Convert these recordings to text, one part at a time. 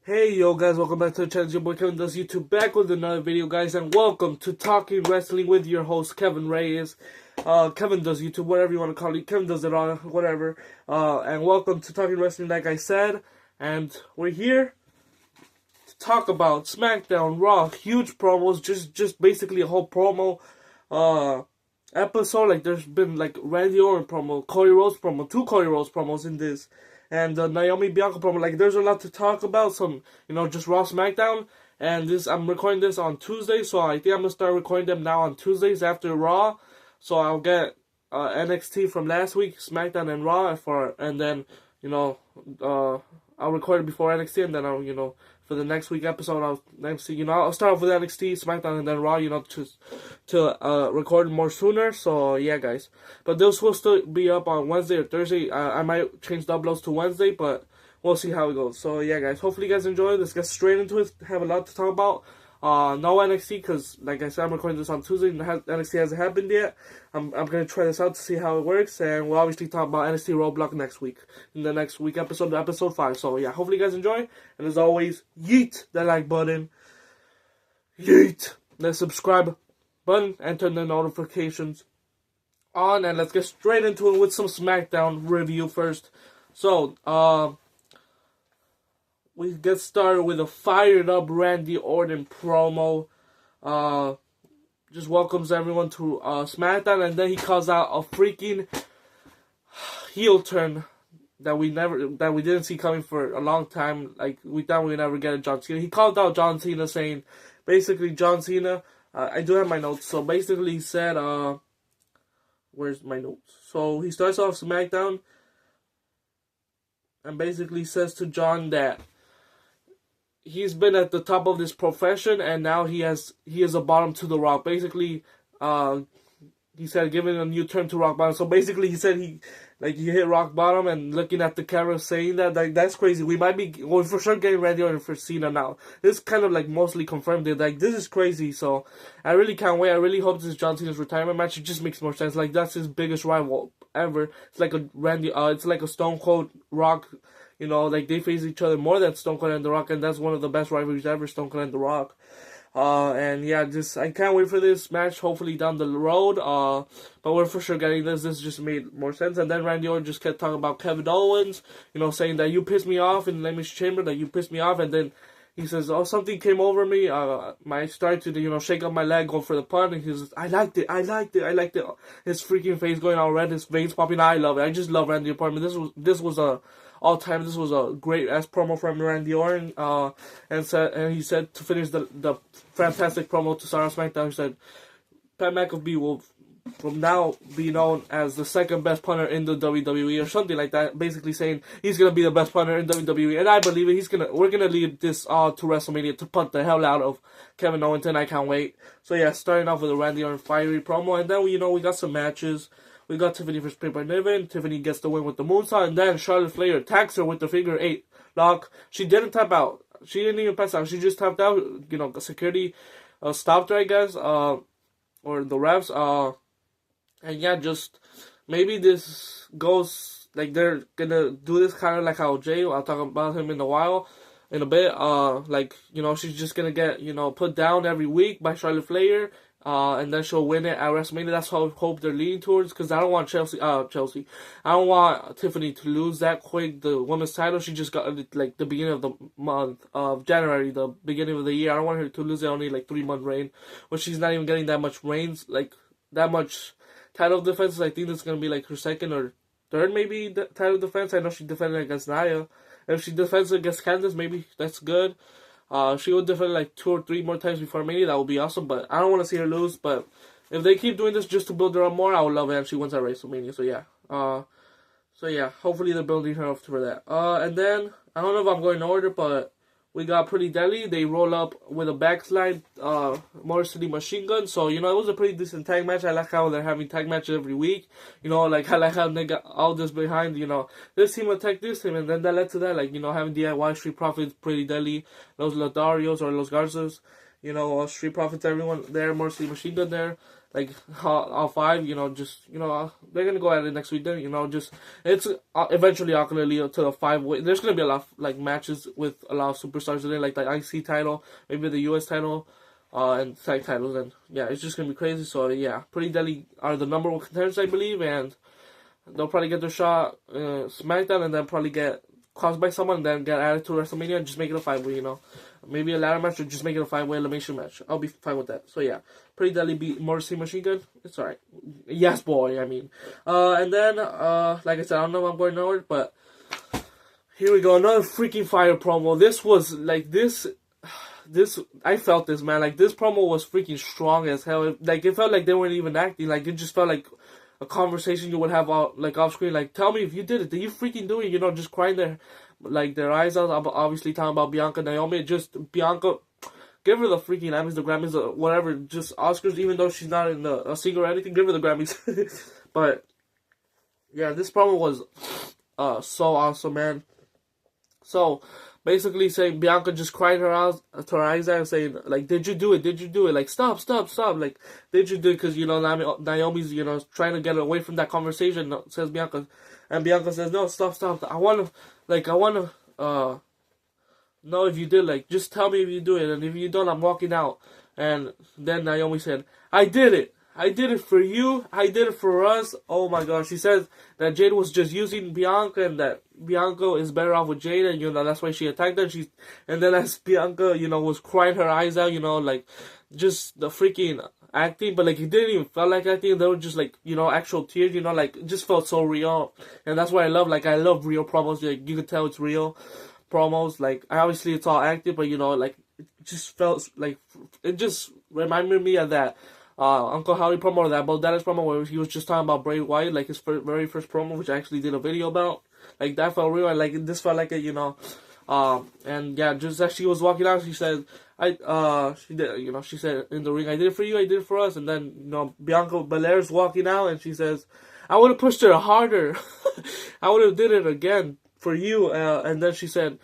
Hey yo guys, welcome back to the channel. Your boy Kevin does YouTube, back with another video, guys, and welcome to Talking Wrestling with your host Kevin Reyes. Kevin does YouTube, whatever you want to call it. Kevin does it all, whatever. And welcome to Talking Wrestling, like I said. And we're here to talk about SmackDown, Raw, huge promos, just basically a whole promo episode. Like there's been like Randy Orton promo, Cody Rhodes promo, two Cody Rhodes promos in this. And Naomi Bianca promo. Like, there's a lot to talk about. Some, just Raw, SmackDown. And I'm recording this on Tuesday, so I think I'm gonna start recording them now on Tuesdays after Raw. So I'll get NXT from last week, SmackDown and Raw, and then I'll record it before NXT, and then I'll for the next week episode I'll start off with NXT, SmackDown, and then Raw, to record more sooner. So yeah, guys, but they'll supposed to be up on Wednesday or Thursday. I might change the uploads to Wednesday, but we'll see how it goes. So yeah, guys, hopefully you guys enjoy. Let's get straight into it. Have a lot to talk about. No NXT, because like I said, I'm recording this on Tuesday and NXT hasn't happened yet. I'm gonna try this out to see how it works, and we'll obviously talk about NXT Roadblock next week, in the next week episode 5. So yeah, hopefully you guys enjoy, and as always, yeet that like button, yeet the subscribe button, and turn the notifications on, and let's get straight into it with some SmackDown review first. So we get started with a fired up Randy Orton promo. Just welcomes everyone to SmackDown, and then he calls out a freaking heel turn that we didn't see coming for a long time. Like, we thought we'd never get a John Cena. He called out John Cena, saying basically John Cena. I do have my notes. So basically he said, where's my notes? So he starts off SmackDown and basically says to John that he's been at the top of this profession, and now he is a bottom to the rock. Basically, he said giving a new turn to rock bottom. So basically, he said he hit rock bottom, and looking at the camera saying that, like, that's crazy. We're for sure getting Randy Orton for Cena now. This kind of like mostly confirmed it. Like, this is crazy. So I really can't wait. I really hope this is John Cena's retirement match. It just makes more sense. Like, that's his biggest rival ever. It's like it's like a Stone Cold Rock. Like, they face each other more than Stone Cold and The Rock, and that's one of the best rivalries ever, Stone Cold and The Rock. And yeah, I can't wait for this match, hopefully down the road, but we're for sure getting this. This just made more sense. And then Randy Orton just kept talking about Kevin Owens, saying that you pissed me off in the Elimination Chamber, that you pissed me off, and then he says, oh, something came over me, I started to, shake up my leg, go for the punt, and he says, I liked it, his freaking face going all red, his veins popping. I love it, I just love Randy Orton. This was a all-time, this was a great-ass promo from Randy Orton, and he said, to finish the fantastic promo to start off SmackDown, he said, Pat McAfee will from now be known as the second best punter in the WWE, or something like that, basically saying he's gonna be the best punter in WWE, and I believe it. We're gonna lead this to WrestleMania to punt the hell out of Kevin Owens, and I can't wait. So yeah, starting off with a Randy Orton fiery promo, and then we got some matches. We got Tiffany versus Piper Niven. Tiffany gets the win with the moonsault, and then Charlotte Flair attacks her with the figure 8 lock. She didn't tap out. She didn't even pass out. She just tapped out. Security stopped her, I guess, or the refs. And yeah, just maybe this goes, like, they're gonna do this kind of like how Jay, I'll talk about him in a bit, she's just gonna get, put down every week by Charlotte Flair, and then she'll win it at WrestleMania. That's how I hope they're leaning towards, because I don't want Chelsea, I don't want Tiffany to lose that quick, the women's title. She just got it, like, the beginning of the month of January, the beginning of the year. I don't want her to lose it only, like, 3-month reign, when she's not even getting that much reigns, like, that much title defense. I think that's going to be like her second or third, maybe, title defense. I know she defended against Nia. If she defends against Candice, maybe that's good. She will defend like 2 or 3 more times before Mania. That would be awesome, but I don't want to see her lose. But if they keep doing this just to build her up more, I would love it if she wins at WrestleMania. So yeah, hopefully they're building her up for that. And then, I don't know if I'm going in order, but we got Pretty Deadly. They roll up with a backslide, Motor City Machine Gun. So, it was a pretty decent tag match. I like how they're having tag matches every week. I like how they got all this behind, this team attacked this team, and then that led to that, having DIY, Street Profits, Pretty Deadly, Los Lodarios or Los Garzas, Street Profits, everyone there, Motor City Machine Gun there. like all 5, just they're gonna go at it next week. Then just it's eventually all gonna lead to the 5-way. There's gonna be a lot of, like, matches with a lot of superstars in it, like the IC title, maybe the US title, and tag titles, and yeah, it's just gonna be crazy. So yeah, Pretty Deadly are the number 1 contenders, I believe, and they'll probably get their shot SmackDown, and then probably get caused by someone, and then get added to WrestleMania and just make it a 5-way. Maybe a ladder match, or just make it a 5-way elimination match. I'll be fine with that. So yeah, Pretty Deadly beat Motor City Machine Gun. It's alright. Yes, boy. I mean, and then like I said, I don't know if I'm going nowhere, but here we go. Another freaking fire promo. This was like this. I felt this, man. Like, this promo was freaking strong as hell. It felt like they weren't even acting. Like, it just felt like a conversation you would have off screen. Like, tell me if you did it. Did you freaking do it? Just crying their eyes out. Obviously talking about Bianca, Naomi. Just Bianca, give her the freaking Emmys, the Grammys, whatever. Just Oscars, even though she's not in a singer or anything. Give her the Grammys. But yeah, this promo was so awesome, man. So basically saying Bianca just cried her eyes out, saying, like, did you do it? Did you do it? Like, stop. Like, did you do it? Because, Naomi's, trying to get away from that conversation, says Bianca. And Bianca says, no, stop. I want to know if you did. Like, just tell me if you do it. And if you don't, I'm walking out. And then Naomi said, I did it. I did it for you. I did it for us. Oh my gosh. She says that Jade was just using Bianca, and that Bianca is better off with Jade, and that's why she attacked her. And then as Bianca, was crying her eyes out, like, just the freaking acting, but like, it didn't even feel like acting. They were just like, actual tears, like, it just felt so real. And that's what I love. Like, I love real promos. Like, you can tell it's real promos. Like, obviously it's all acted, but like, it just felt like, it just reminded me of that Uncle Howdy promo, or that Bo Dallas promo, where he was just talking about Bray Wyatt, like his very first promo, which I actually did a video about. Like, that felt real. Like, this felt like it, and yeah, just as she was walking out, she said, she did, she said in the ring, I did it for you, I did it for us. And then, Bianca Belair's walking out, and she says, I would have pushed her harder. I would have did it again for you. And then she said,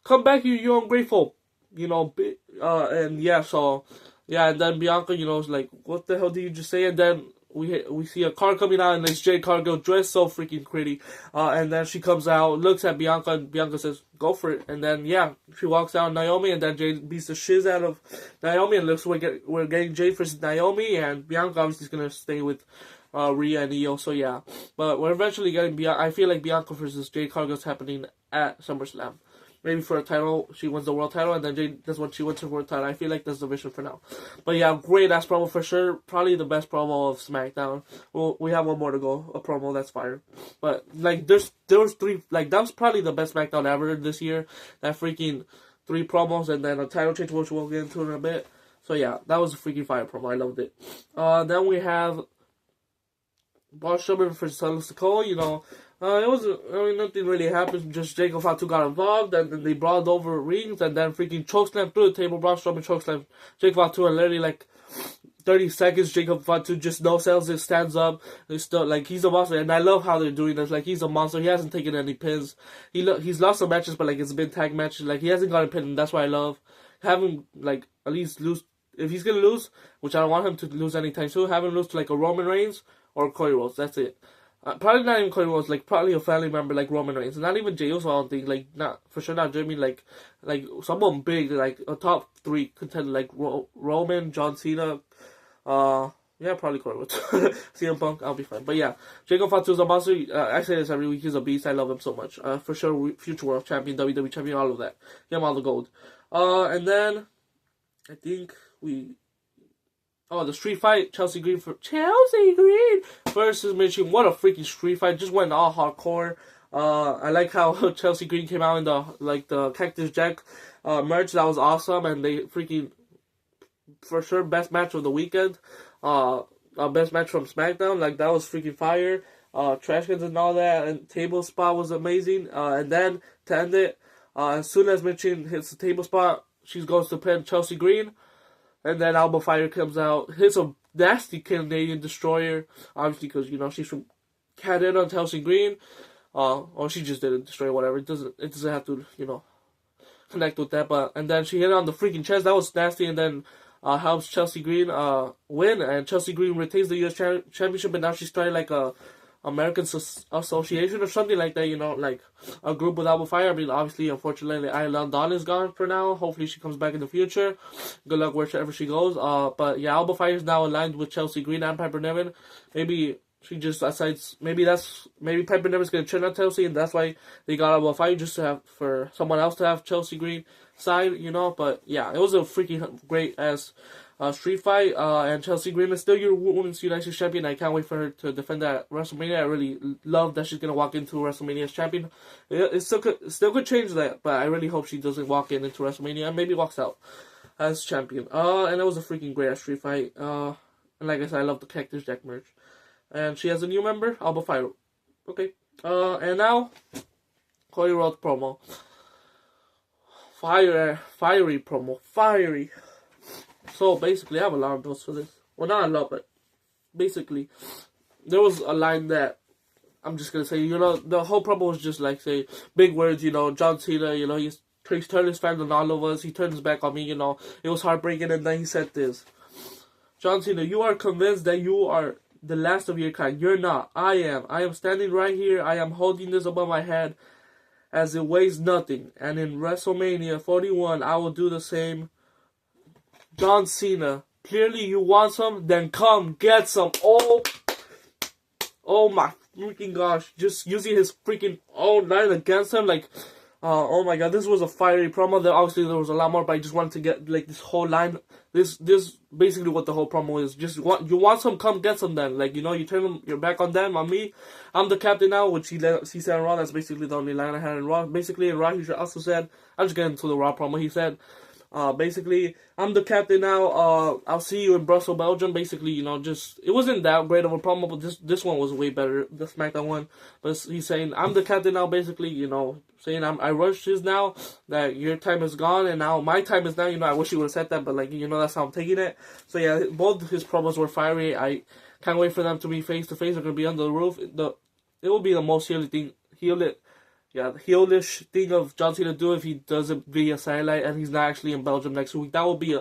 come back, you ungrateful. And yeah, so, yeah, and then Bianca, is like, what the hell did you just say? And then we see a car coming out, and it's Jade Cargill dressed so freaking pretty. And then she comes out, looks at Bianca, and Bianca says, go for it. And then, yeah, she walks out Naomi, and then Jade beats the shiz out of Naomi, and looks we're getting Jade versus Naomi, and Bianca obviously is going to stay with Rhea and Io, so yeah. But we're eventually getting Bianca. I feel like Bianca versus Jade Cargill is happening at SummerSlam. Maybe for a title, she wins the world title, and then Jade, that's when she wins her world title. I feel like that's the vision for now. But yeah, great ass promo for sure. Probably the best promo of SmackDown. Well, we have one more to go. A promo that's fire. But like, there was 3. Like, that was probably the best SmackDown ever this year. That freaking 3 promos, and then a title change, which we'll get into in a bit. So yeah, that was a freaking fire promo. I loved it. Then we have Braun Strowman versus Sikoa. It wasn't, nothing really happened. Just Jacob Fatu got involved, and then they brawled over rings, and then freaking chokeslam through the table. Braun Strowman chokeslam Jacob Fatu, and literally like 30 seconds, Jacob Fatu just no sells it, stands up. He's still like, he's a monster, and I love how they're doing this. Like, he's a monster. He hasn't taken any pins. He's lost some matches, but like, it's been tag matches. Like, he hasn't gotten pinned, and that's why I love having, like, at least lose. If he's gonna lose, which I don't want him to lose anytime soon, have him lose to like a Roman Reigns or Cody Rhodes. That's it. Probably not even Cody Rhodes, like, probably a family member like Roman Reigns. Not even Jey Uso, I don't think. Like, not, for sure not Jimmy, like someone big, like a top 3 contender, like Roman, John Cena, yeah, probably Cody Rhodes. CM Punk, I'll be fine. But yeah, Jacob Fatu is a monster. I say this every week, he's a beast. I love him so much. For sure, future world champion, WWE champion, all of that. Give him all the gold. And then, I think the street fight, Chelsea Green versus Mitchell. What a freaking street fight. Just went all hardcore. I like how Chelsea Green came out in the Cactus Jack merch. That was awesome. And they freaking, for sure, best match of the weekend. Best match from SmackDown. Like, that was freaking fire. Trash cans and all that. And table spot was amazing. And then, to end it, as soon as Mitchell hits the table spot, she goes to pin Chelsea Green. And then Alba Fire comes out, hits a nasty Canadian destroyer, obviously because, she's from Canada, Chelsea Green, or she just didn't destroy whatever. It doesn't have to, connect with that. And then she hit it on the freaking chest. That was nasty. And then helps Chelsea Green win, and Chelsea Green retains the U.S. Championship, and now she's starting like a American Association or something like that, like a group with Alba Fire. I mean, obviously, unfortunately, Ayla Dawn is gone for now. Hopefully, she comes back in the future. Good luck wherever she goes. But yeah, Alba Fire is now aligned with Chelsea Green and Piper Niven. Maybe she just decides, maybe Piper Niven's gonna turn on Chelsea, and that's why they got Alba Fire, just to have, for someone else to have Chelsea Green side, But yeah, it was a freaking great ass street fight, and Chelsea Green is still your Women's United Champion. I can't wait for her to defend that at WrestleMania. I really love that she's gonna walk into WrestleMania as champion. It still could change that, but I really hope she doesn't walk into WrestleMania and maybe walks out as champion. And it was a freaking great ass street fight. And like I said, I love the Cactus Jack merch. And she has a new member, Alba Fire. Okay. And now Cody Rhodes promo. Fiery promo. Fiery. So basically, I have a lot of notes for this. Well, not a lot, but basically, there was a line that I'm just gonna say. The whole promo was just like, say, big words. John Cena. He's turned his fans on all of us. He turned his back on me. It was heartbreaking, and then he said this: John Cena, you are convinced that you are the last of your kind. You're not. I am. I am standing right here. I am holding this above my head, as it weighs nothing. And in WrestleMania 41, I will do the same. John Cena, clearly you want some, then come get some. Oh my freaking gosh, just using his freaking own line against him, like, oh my god, this was a fiery promo. Obviously there was a lot more, but I just wanted to get like this whole line. This basically what the whole promo is. Just you want some, come get some. Then, like, you turn your back on them, on me. I'm the captain now, which he said in Raw. That's basically the only line I had in Raw. Basically in Raw, he also said, I'm just getting into the Raw promo. He said, basically, I'm the captain now. I'll see you in Brussels, Belgium. Basically, just, it wasn't that great of a promo, but this one was way better, the SmackDown one. But he's saying, I'm the captain now, basically, saying I rushed this now, that your time is gone, and now my time is now. I wish he would have said that, but, like, that's how I'm taking it. So yeah, both his promos were fiery. I can't wait for them to be face to face. They're gonna be under the roof. It will be the most heelish thing of John Cena to do if he does it via satellite and he's not actually in Belgium next week. That would be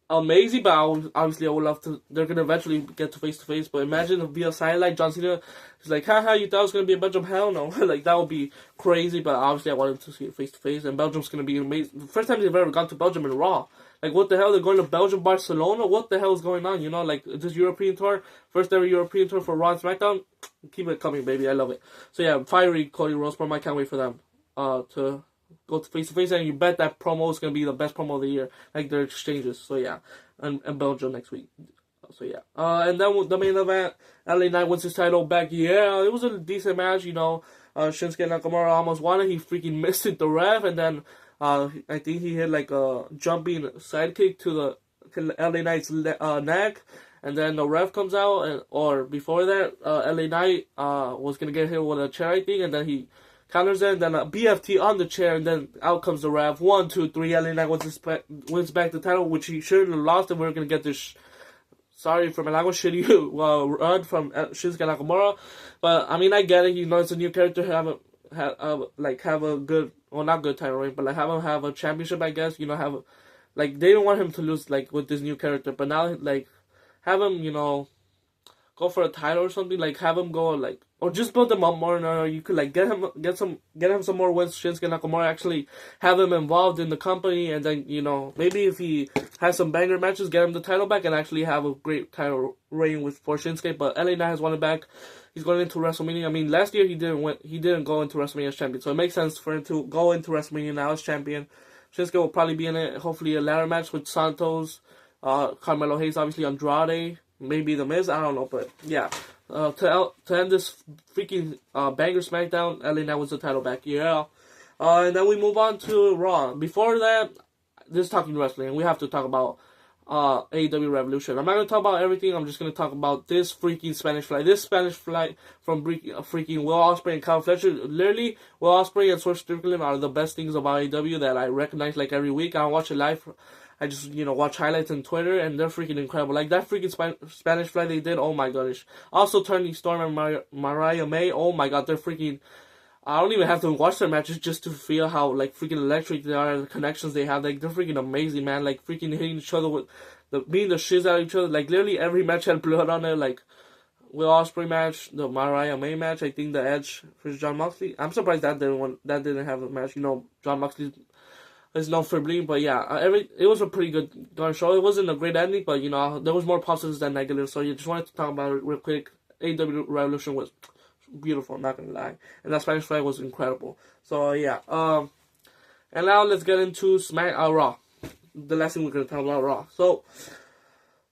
amazing, but obviously I would love to. They're gonna eventually get to face, but imagine if via satellite John Cena is like, haha, you thought it was gonna be in Belgium? Hell no. Like, that would be crazy, but obviously I wanted to see it face to face, and Belgium's gonna be amazing. The first time they've ever gone to Belgium in Raw. Like, what the hell? They're going to Belgium, Barcelona? What the hell is going on? Like, this European tour, first ever European tour for Raw and SmackDown. Keep it coming, baby. I love it. So yeah, fiery Cody Rhodes promo. I can't wait for them to go to face, and you bet that promo is going to be the best promo of the year, like their exchanges. So yeah, and Belgium next week. So yeah, and then the main event, LA Knight wins his title back. Yeah, it was a decent match. Shinsuke Nakamura almost won it. He freaking missed it, the ref, and then I think he hit like a jumping sidekick to the LA Knight's neck. And then the ref comes out, or before that, LA Knight was going to get hit with a chair, I think, and then he counters it, and then a BFT on the chair, and then out comes the ref. 1, 2, 3, LA Knight wins back the title, which he shouldn't have lost, and we're going to get this, sorry for my language, shitty run from Shinsuke Nakamura. But, I mean, I get it. It's a new character, have a good, well, not good title reign, but like have a championship, I guess. They don't want him to lose, like, with this new character, but now, like, have him, go for a title or something. Like, have him go, like, or just build him up more. No, you could, like, get him some more wins. Shinsuke Nakamura, actually have him involved in the company, and then, maybe if he has some banger matches, get him the title back, and actually have a great title reign for Shinsuke. But LA Knight has won it back. He's going into WrestleMania. I mean, last year he didn't go into WrestleMania as champion, so it makes sense for him to go into WrestleMania now as champion. Shinsuke will probably be in it. Hopefully, a ladder match with Santos. Carmelo Hayes, obviously Andrade, maybe The Miz, I don't know, but yeah. To end this freaking banger SmackDown, LA Knight wins the title back, yeah. And then we move on to Raw. Before that, this is Talking Wrestling, and we have to talk about AEW Revolution. I'm not going to talk about everything, I'm just going to talk about this freaking Spanish Fly. This Spanish Fly from freaking Will Ospreay and Kyle Fletcher. Literally, Will Ospreay and Swerve Strickland are the best things about AEW that I recognize, like, every week. I watch it live. I just, watch highlights on Twitter, and they're freaking incredible. Like, that freaking Spanish Fly they did, oh my gosh. Also, Toni Storm and Mariah May, oh my god, they're freaking I don't even have to watch their matches just to feel how like freaking electric they are and the connections they have. Like they're freaking amazing, man. Like freaking hitting each other with beating the shiz out of each other. Like literally every match had blood on it. Like Will Ospreay match, the Mariah May match. I think the Edge versus John Moxley. I'm surprised that didn't have a match. You know, John Moxley is known for bleeding, but yeah, it was a pretty good show. It wasn't a great ending, but you know there was more positives than negatives. So you just wanted to talk about it real quick. AEW Revolution was beautiful, I'm not gonna lie, and that Spanish flag was incredible. So yeah, and now let's get into Raw. The last thing we're gonna talk about, Raw. So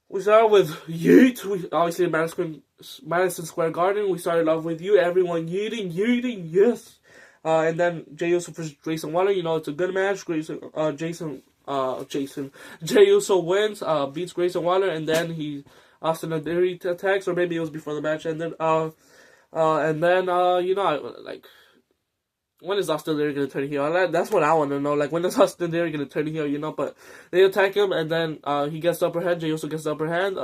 we started with Yeet. We obviously Madison Square Garden. We started off with you, everyone yeeting, yes. And then Jey Uso versus Grayson Waller. You know it's a good match. Jey Uso wins, beats Grayson Waller, and then Austin Theory attacks, or maybe it was before the match, and then you know, like, when is Austin Theory gonna turn heel? That's what I want to know. Like, when is Austin Theory gonna turn heel? You know, but they attack him, and then he gets the upper hand. Jey Uso gets the upper hand.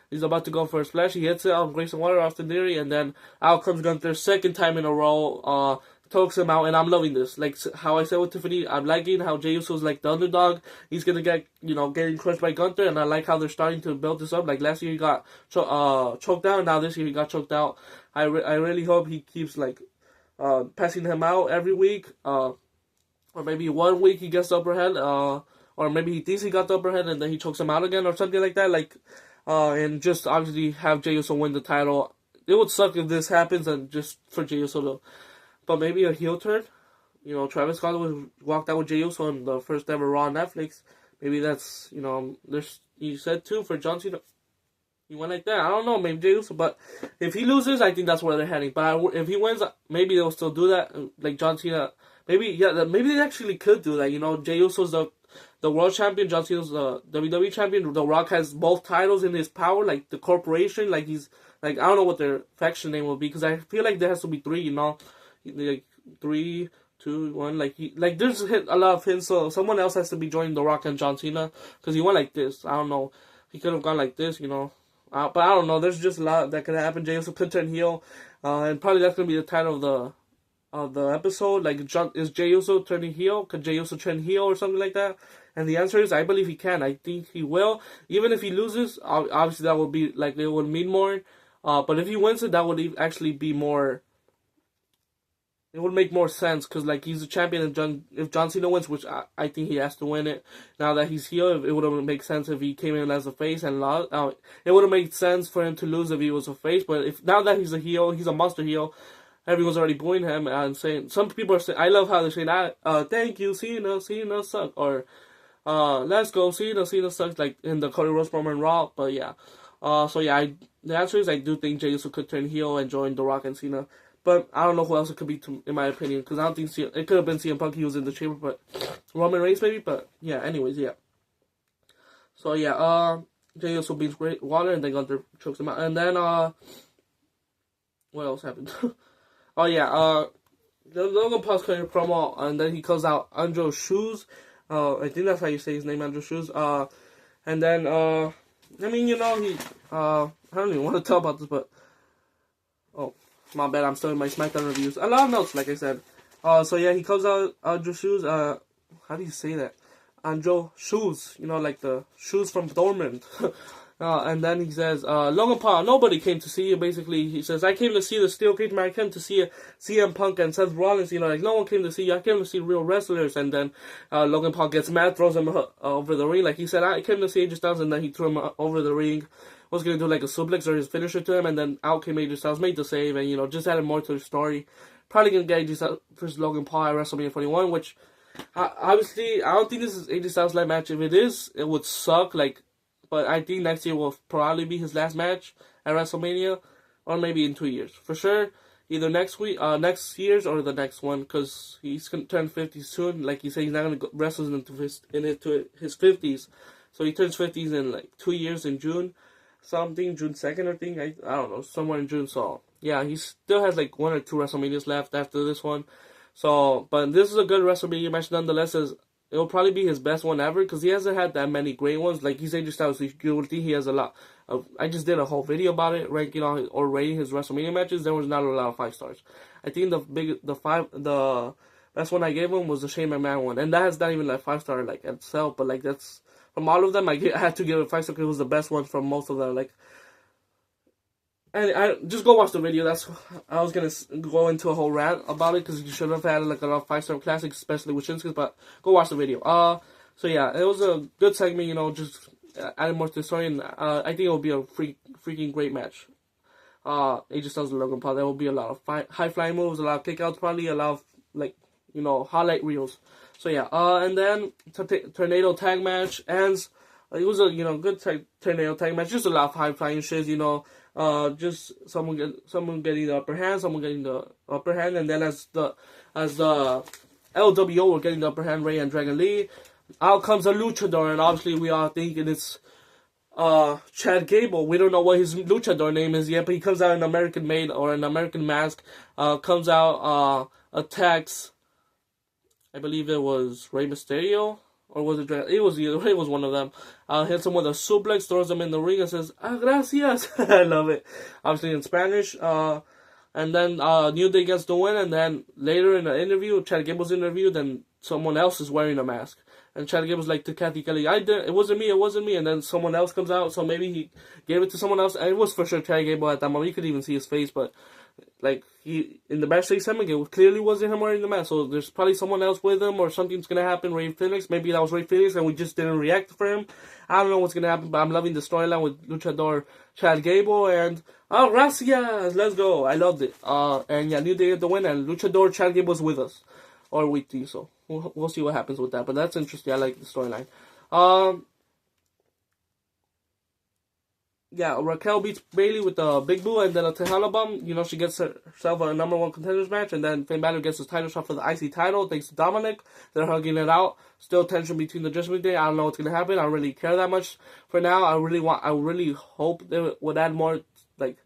He's about to go for a splash. He hits it on Grayson Waller, Austin Theory, and then out comes Gunther, second time in a row. Talks him out, and I'm loving this. Like how I said with Tiffany, I'm liking how Jey Uso's like the underdog. He's gonna getting crushed by Gunther, and I like how they're starting to build this up. Like last year he got choked out, now this year he got choked out. I really hope he keeps like passing him out every week, or maybe 1 week he gets the upper hand, or maybe he thinks he got the upper hand and then he chokes him out again or something like that. Like, and just obviously have Jey Uso win the title. It would suck if this happens and just for Jey Uso to. But maybe a heel turn. You know, Travis Scott walked out with Jey Uso on the first ever Raw on Netflix. Maybe that's, you know, you said too for John Cena. He went like that. I don't know, maybe Jey Uso. But if he loses, I think that's where they're heading. But if he wins, maybe they'll still do that. Like John Cena. Maybe they actually could do that. You know, Jey Uso's the world champion. John Cena's the WWE champion. The Rock has both titles in his power. Like the corporation. Like he's, like, I don't know what their faction name will be. Because I feel like there has to be 3, you know. Like 3, 2, 1, like there's a lot of hints, so someone else has to be joining The Rock and John Cena, because he went like this. I don't know, he could have gone like this, you know, but I don't know. There's just a lot that could happen. Jey Uso could turn heel, and probably that's gonna be the title of the episode. Like, is Jey Uso turning heel? Could Jey Uso turn heel or something like that? And the answer is, I believe he can. I think he will. Even if he loses, obviously that would be like, it would mean more. But if he wins it, that would actually be more. It would make more sense, because like he's a champion, and if John Cena wins, which I think he has to win it. Now that he's heel, it would have made sense if he came in as a face and lost. It would have made sense for him to lose if he was a face. But if now that he's a heel, he's a monster heel. Everyone's already booing him and saying. Some people are saying, I love how they're saying that. Thank you, Cena sucks, or let's go, Cena sucks, like in the Cody Rhodes promo and Raw. But yeah, so yeah, the answer is I do think Jey Uso could turn heel and join The Rock and Cena. But I don't know who else it could be, in my opinion, because I don't think it could have been CM Punk. He was in the chamber, but Roman Reigns maybe. But yeah, anyways, yeah. So yeah, Jey Uso beats Waller, and then Gunther chokes him out, and then what else happened? Oh yeah, the Logan Paul's cutting a promo, and then he calls out Andrew Shoes. I think that's how you say his name, Andrew Shoes. And then I mean, you know, I don't even want to talk about this, but my bad, I'm still in my SmackDown reviews. A lot of notes, like I said. So yeah, he calls out Andrew Shoes. How do you say that? Andrew Shoes. You know, like the shoes from Dortmund. And then he says, Logan Paul, nobody came to see you, basically. He says, I came to see the Steel Cage match. I came to see CM Punk and Seth Rollins. You know, like, no one came to see you. I came to see real wrestlers. And then Logan Paul gets mad, throws him over the ring. Like he said, I came to see AJ Styles, and then he threw him over the ring. Was going to do like a suplex or his finisher to him, and then out came AJ Styles, made the save, and, you know, just added more to the story. Probably going to get AJ Styles versus Logan Paul at WrestleMania 41, which, obviously, I don't think this is AJ Styles' last match. If it is, it would suck, like, but I think next year will probably be his last match at WrestleMania, or maybe in 2 years. For sure, either next year's or the next one, because he's going to turn 50 soon. Like he said, he's not going to wrestle into his 50s. So he turns 50s in like 2 years in June. Something, June 2nd, I think. I don't know, somewhere in June. So yeah, he still has like 1 or 2 WrestleManias left after this one. So, but this is a good WrestleMania match nonetheless. It will probably be his best one ever, because he hasn't had that many great ones. Like he's AJ Styles, you would think he has a lot. I just did a whole video about it, ranking or rating his WrestleMania matches. There was not a lot of 5 stars. I think the best one I gave him was the Shane McMahon one, and that has not even like 5-star like itself, but like that's from all of them. I had to give it 5-star because it was the best one from most of them. Like, and I just go watch the video. That's I was gonna go into a whole rant about it because you should have had like a lot of 5-star classics, especially with Shinsuke. But go watch the video. So yeah, it was a good segment. You know, just adding more to the story, and I think it will be a freaking great match. AJ Styles and Logan Paul. There will be a lot of high flying moves, a lot of kickouts, probably a lot of like highlight reels. So yeah, and then tornado tag match ends. It was a good tornado tag match. Just a lot of high flying shit. Just someone getting the upper hand, someone getting the upper hand, and then as the LWO were getting the upper hand, Rey and Dragon Lee. Out comes a luchador, and obviously we are thinking it's Chad Gable. We don't know what his luchador name is yet, but he comes out in American made or an American mask. Comes out, attacks. I believe it was Rey Mysterio, or was it? It was one of them. Hits him with a suplex, throws him in the ring, and says, gracias. I love it. Obviously in Spanish. And then New Day gets the win, and then later in the interview, Chad Gable's interview, then someone else is wearing a mask. And Chad Gable's like to Kathy Kelly, it wasn't me. And then someone else comes out, so maybe he gave it to someone else. And it was for sure Chad Gable at that moment. You could even see his face, but like he in the backstage segment, it clearly wasn't him wearing the mask. So there's probably someone else with him, or something's gonna happen. Rey Fenix, maybe that was Rey Fenix, and we just didn't react for him. I don't know what's gonna happen, but I'm loving the storyline with Luchador Chad Gable and gracias, let's go. I loved it. And yeah, New Day get the win, and Luchador Chad Gable's with us, or with you. So we'll see what happens with that. But that's interesting. I like the storyline. Yeah, Raquel beats Bayley with the Big Boo and then a Tejana Bomb. She gets herself a number 1 contenders match, and then Finn Balor gets his title shot for the IC title thanks to Dominic. They're hugging it out. Still tension between the Judgment Day. I don't know what's gonna happen. I don't really care that much for now. I really hope they would add more. Like,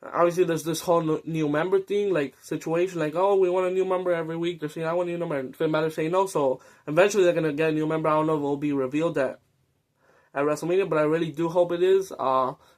obviously there's this whole new member thing, like situation, like, oh, we want a new member every week. They're saying I want a new member, and Finn Balor saying no. So eventually they're gonna get a new member. I don't know if it will be revealed at WrestleMania, but I really do hope it is.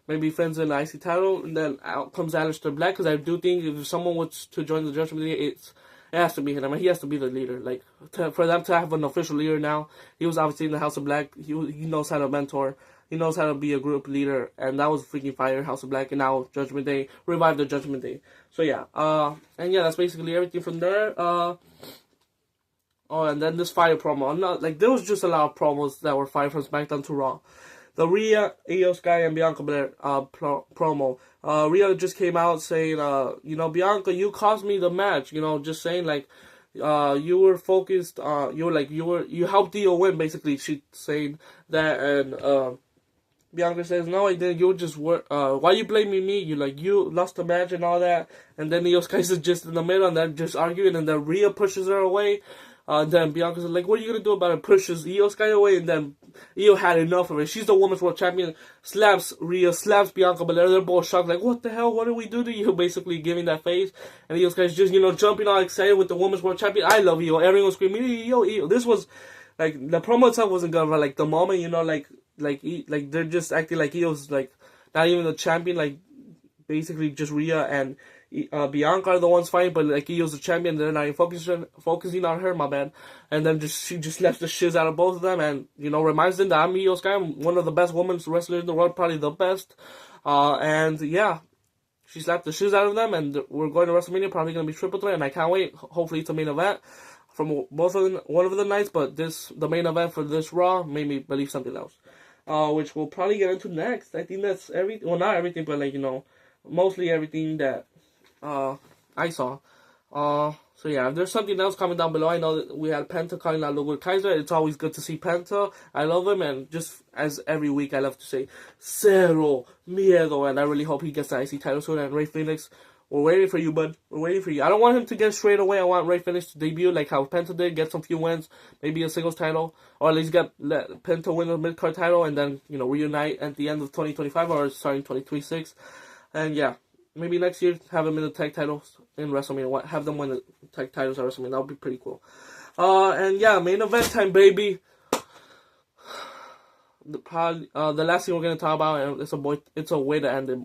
Maybe Finn's in the IC title, and then out comes Aleister Black, because I do think if someone was to join the Judgment Day, it has to be him. I mean, he has to be the leader. Like, for them to have an official leader now, he was obviously in the House of Black. He knows how to mentor. He knows how to be a group leader, and that was freaking fire, House of Black, and now Judgment Day, revive the Judgment Day. So yeah, and yeah, that's basically everything from there. Oh, and then this fire promo. There was just a lot of promos that were fire from SmackDown to Raw. The Rhea, Io Sky, and Bianca Belair promo. Rhea just came out saying, Bianca, you cost me the match. Just saying, like, you were focused. You helped Io win. Basically, she saying that, and Bianca says, no, I didn't. You just were. Why you blaming me? You lost the match and all that. And then Io Sky is just in the middle, and they're just arguing, and then Rhea pushes her away. Then Bianca's like, what are you going to do about it? Pushes Io Sky away, and then Io had enough of it. She's the Women's World Champion, slaps Rhea, slaps Bianca Belair. They're both shocked, like, what the hell? What did we do to you? Basically giving that face. And Io Sky's just, jumping all excited with the Women's World Champion. I love Io. Everyone was screaming, Io. This was, like, the promo itself wasn't good, but, like, the moment, like they're just acting like Io's, like, not even the champion, like, basically just Rhea and Bianca are the ones fighting, but like Io's the champion, they're not even focusing on her, my bad. And then she just left the shiz out of both of them, and reminds them that I'm Io Sky, I'm one of the best women's wrestlers in the world, probably the best. And yeah, she slapped the shiz out of them, and we're going to WrestleMania, probably gonna be triple threat, and I can't wait. Hopefully it's a main event from both of them, one of the nights, but the main event for this Raw made me believe something else, which we'll probably get into next. I think that's everything. Well, not everything, but mostly everything that I saw. So yeah, if there's something else comment down below. I know that we had Penta calling out Ludwig Kaiser. It's always good to see Penta. I love him, and just as every week I love to say, Cero Miedo, and I really hope he gets the IC title soon. And Rey Fenix, we're waiting for you, bud. We're waiting for you. I don't want him to get straight away. I want Rey Fenix to debut like how Penta did, get some few wins, maybe a singles title, or at least let Penta win a mid-card title, and then, reunite at the end of 2025 or starting 2026. And yeah, maybe next year have them in the tag titles in WrestleMania. Have them win the tag titles at WrestleMania. That would be pretty cool. And yeah, main event time, baby. The last thing we're gonna talk about, and it's a way to end it.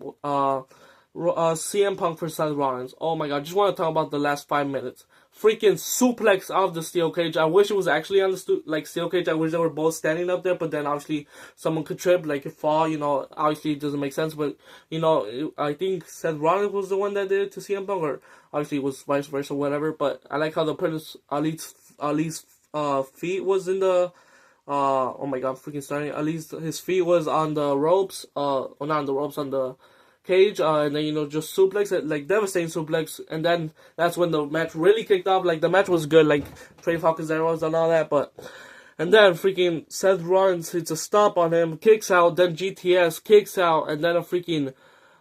CM Punk for Seth Rollins. Oh my god, just want to talk about the last 5 minutes. Freaking suplex off the steel cage. I wish it was actually on the steel cage. I wish they were both standing up there, but then obviously someone could trip, like fall, obviously it doesn't make sense, but, I think Seth Rollins was the one that did it to CM Punk, or obviously it was vice versa, whatever, but I like how the Prince Ali's feet was in the, oh my god, freaking starting, at least his feet was on the ropes, well, not on the ropes, on the cage, and then, just suplex it, like, devastating suplex, and then that's when the match really kicked off. Like, the match was good, like, Trey Falcon's arrows and all that, and then freaking Seth Rollins hits a stomp on him, kicks out, then GTS kicks out, and then a freaking,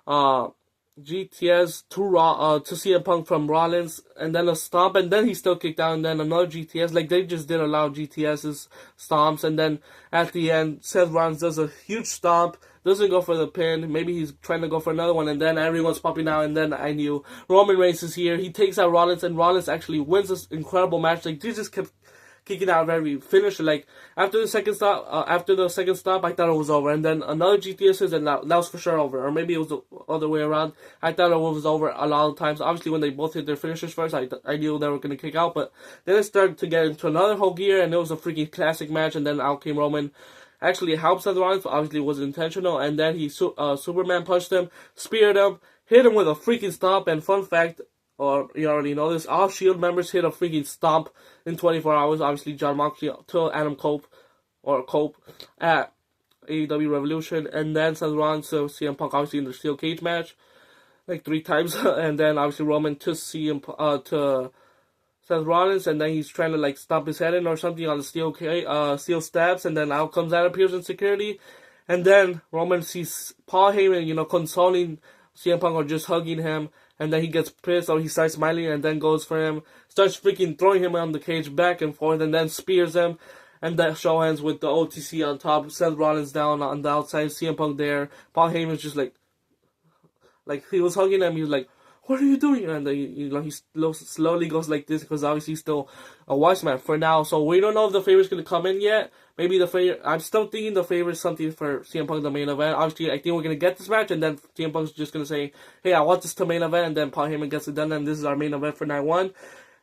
GTS to CM Punk from Rollins, and then a stomp, and then he still kicked out, and then another GTS. Like, they just did allow GTS's stomps, and then at the end, Seth Rollins does a huge stomp, doesn't go for the pin. Maybe he's trying to go for another one, and then everyone's popping out, and then I knew Roman Reigns is here. He takes out Rollins, and Rollins actually wins this incredible match. Like, they just kept kicking out every finisher. Like, after the second stop, I thought it was over, and then another GTS hits, and that was for sure over. Or maybe it was the other way around. I thought it was over a lot of times. Obviously, when they both hit their finishers first, I knew they were going to kick out, but then it started to get into another whole gear, and it was a freaking classic match, and then out came Roman. Actually helped Seth Rollins, but obviously it wasn't intentional, and then he Superman punched him, speared him, hit him with a freaking stomp, and fun fact, or you already know this, all SHIELD members hit a freaking stomp in 24 hours. Obviously, Jon Moxley to Adam Cope at AEW Revolution, and then Seth Rollins to CM Punk, obviously in the steel cage match, like 3 times, and then obviously Roman to to Seth Rollins, and then he's trying to like stomp his head in or something on the steel steps, and then out comes Adam Pearce in security, and then Roman sees Paul Heyman, consoling CM Punk or just hugging him, and then he gets pissed or he starts smiling and then goes for him, starts freaking throwing him on the cage back and forth, and then spears him, and that show ends with the OTC on top, Seth Rollins down on the outside, CM Punk there, Paul Heyman's just like he was hugging him, he was like, what are you doing? And then, he slowly goes like this, because obviously he's still a watchman for now. So we don't know if the favorite's going to come in yet. Maybe the favorite, I'm still thinking the favorite's something for CM Punk, the main event. Obviously, I think we're going to get this match, and then CM Punk's just going to say, hey, I want this to main event, and then Paul Heyman gets it done, and this is our main event for night 1.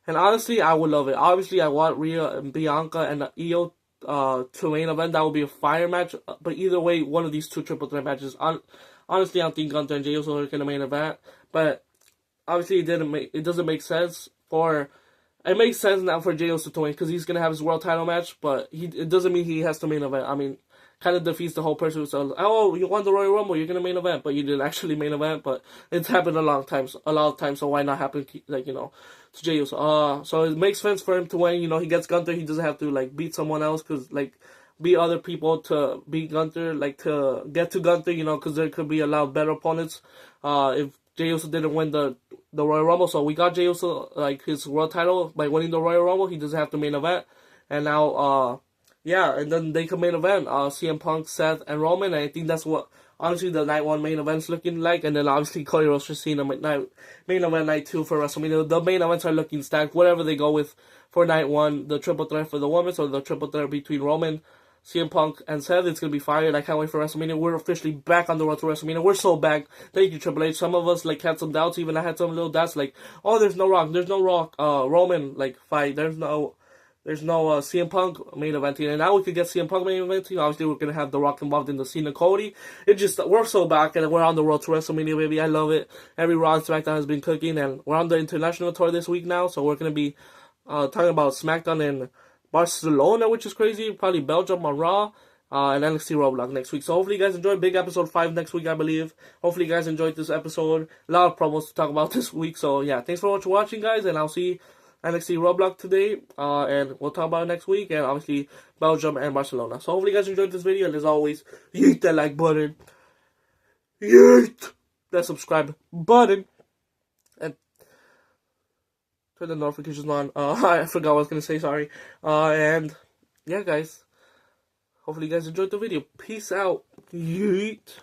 And honestly, I would love it. Obviously, I want Rhea and Bianca and Io to main event. That would be a fire match. But either way, one of these 2 triple threat matches. Honestly, I don't think Gunther and Jey Uso are going to main event. But obviously, it doesn't make sense for. It makes sense now for Jey Uso to win, because he's gonna have his world title match, but it doesn't mean he has to main event. I mean, kind of defeats the whole purpose. Oh, you won the Royal Rumble, you're gonna main event, but you didn't actually main event. But it's happened a lot of times. So why not happen, to Jey Uso? So it makes sense for him to win. He gets Gunther. He doesn't have to beat someone else, because beat other people to beat Gunther, to get to Gunther. Because there could be a lot better opponents. If Jey Uso didn't win the Royal Rumble, so we got Jey Uso his world title by winning the Royal Rumble. He doesn't have to main event, and now and then they can main event CM Punk, Seth, and Roman. And I think that's what honestly the night 1 main event's looking like, and then obviously Cody Rhodes for Cena main event night 2 for WrestleMania. The main events are looking stacked. Whatever they go with for night 1, the triple threat for the women's or the triple threat between Roman, CM Punk, and Seth, it's going to be fire, and I can't wait for WrestleMania. We're officially back on the road to WrestleMania. We're so back. Thank you, Triple H. Some of us, had some doubts. Even I had some little doubts, oh, there's no Rock, Roman, fight. There's no CM Punk main eventing, and now we could get CM Punk main eventing. Obviously, we're going to have The Rock involved in the Cena Cody. We're so back, and we're on the road to WrestleMania, baby. I love it. Every Raw and SmackDown has been cooking, and we're on the international tour this week now, so we're going to be talking about SmackDown in Barcelona, which is crazy. Probably Belgium on Raw, and NXT Roadblock next week. So hopefully you guys enjoyed. Big episode 5 next week, I believe. Hopefully you guys enjoyed this episode. A lot of promos to talk about this week. So yeah, thanks for watching, guys, and I'll see NXT Roadblock today, and we'll talk about it next week, and obviously Belgium and Barcelona. So hopefully you guys enjoyed this video, and as always, yeet that like button, yeet that subscribe button, and turn the notifications on. I forgot what I was going to say, sorry. And yeah, guys, hopefully you guys enjoyed the video. Peace out. Yeet.